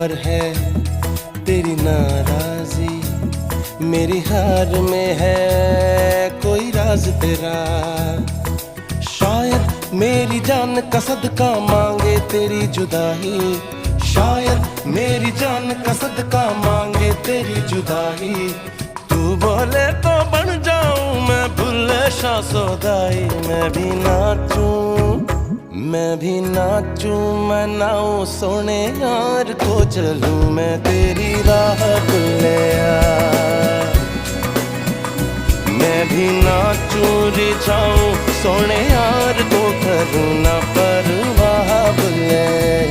पर है तेरी नाराजी, मेरी हार में है कोई राज तेरा। शायद मेरी जान का सदका मांगे तेरी जुदाई, शायद मेरी जान का सदका मांगे तेरी जुदाई। तू बोले तो बन जाऊं मैं भुल्ले शाह सौदाई। मैं भी नाचूं मैं नाऊं सोने यार को चलूं मैं तेरी राह भुल्लिया। मैं भी नाचूं रिझाऊं सोने यार को करूं ना परवाह भुल्लिया।